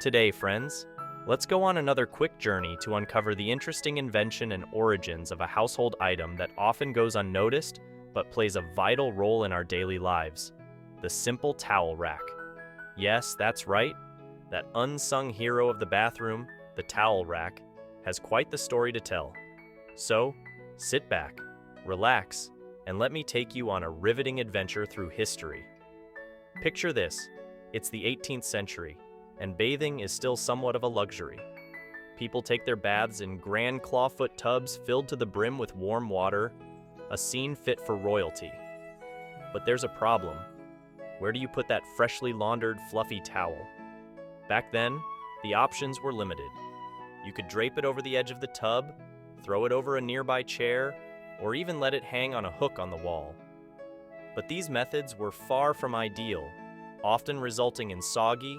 Today, friends, let's go on another quick journey to uncover the interesting invention and origins of a household item that often goes unnoticed but plays a vital role in our daily lives: the simple towel rack. Yes, that's right. That unsung hero of the bathroom, the towel rack, has quite the story to tell. So, sit back, relax, and let me take you on a riveting adventure through history. Picture this: it's the 18th century, and bathing is still somewhat of a luxury. People take their baths in grand clawfoot tubs filled to the brim with warm water, a scene fit for royalty. But there's a problem. Where do you put that freshly laundered, fluffy towel? Back then, the options were limited. You could drape it over the edge of the tub, throw it over a nearby chair, or even let it hang on a hook on the wall. But these methods were far from ideal, often resulting in soggy,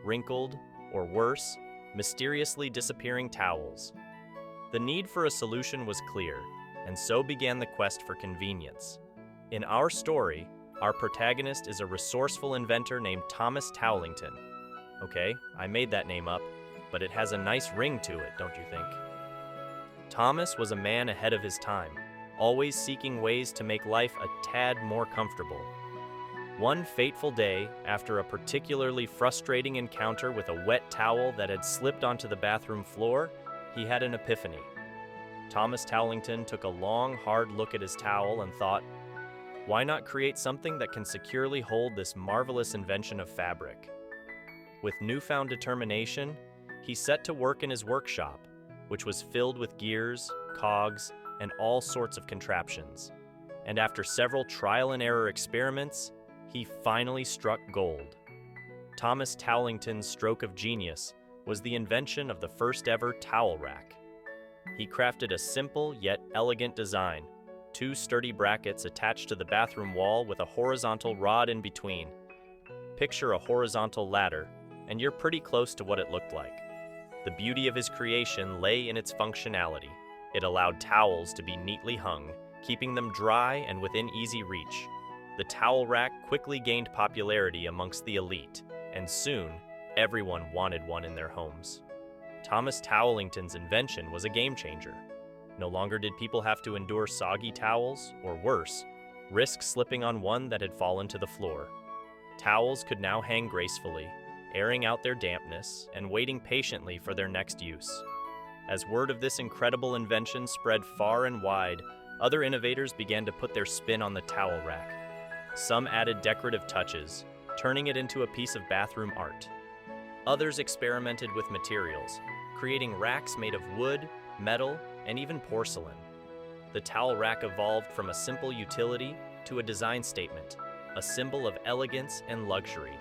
wrinkled, or worse, mysteriously disappearing towels. The need for a solution was clear, and so began the quest for convenience. In our story, our protagonist is a resourceful inventor named Thomas Towelington. Okay, I made that name up, but it has a nice ring to it, don't you think? Thomas was a man ahead of his time, always seeking ways to make life a tad more comfortable. One fateful day, after a particularly frustrating encounter with a wet towel that had slipped onto the bathroom floor, he had an epiphany. Thomas Towelington took a long, hard look at his towel and thought, why not create something that can securely hold this marvelous invention of fabric? With newfound determination, he set to work in his workshop, which was filled with gears, cogs, and all sorts of contraptions. And after several trial-and-error experiments, he finally struck gold. Thomas Towelington's stroke of genius was the invention of the first-ever towel rack. He crafted a simple yet elegant design: two sturdy brackets attached to the bathroom wall with a horizontal rod in between. Picture a horizontal ladder, and you're pretty close to what it looked like. The beauty of his creation lay in its functionality. It allowed towels to be neatly hung, keeping them dry and within easy reach. The towel rack quickly gained popularity amongst the elite, and soon, everyone wanted one in their homes. Thomas Towelington's invention was a game changer. No longer did people have to endure soggy towels, or worse, risk slipping on one that had fallen to the floor. Towels could now hang gracefully, airing out their dampness and waiting patiently for their next use. As word of this incredible invention spread far and wide, other innovators began to put their spin on the towel rack. Some added decorative touches, turning it into a piece of bathroom art. Others experimented with materials, creating racks made of wood, metal, and even porcelain. The towel rack evolved from a simple utility to a design statement, a symbol of elegance and luxury.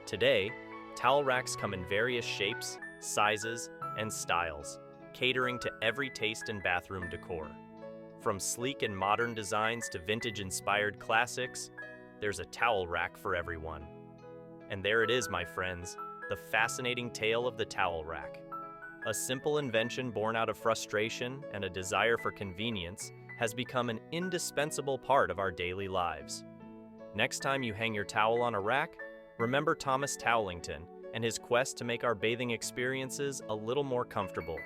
Today, towel racks come in various shapes, sizes, and styles, catering to every taste in bathroom decor. From sleek and modern designs to vintage-inspired classics, there's a towel rack for everyone. And there it is, my friends, the fascinating tale of the towel rack. A simple invention born out of frustration and a desire for convenience has become an indispensable part of our daily lives. Next time you hang your towel on a rack, remember Thomas Towelington and his quest to make our bathing experiences a little more comfortable.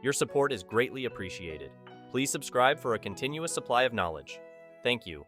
Your support is greatly appreciated. Please subscribe for a continuous supply of knowledge. Thank you.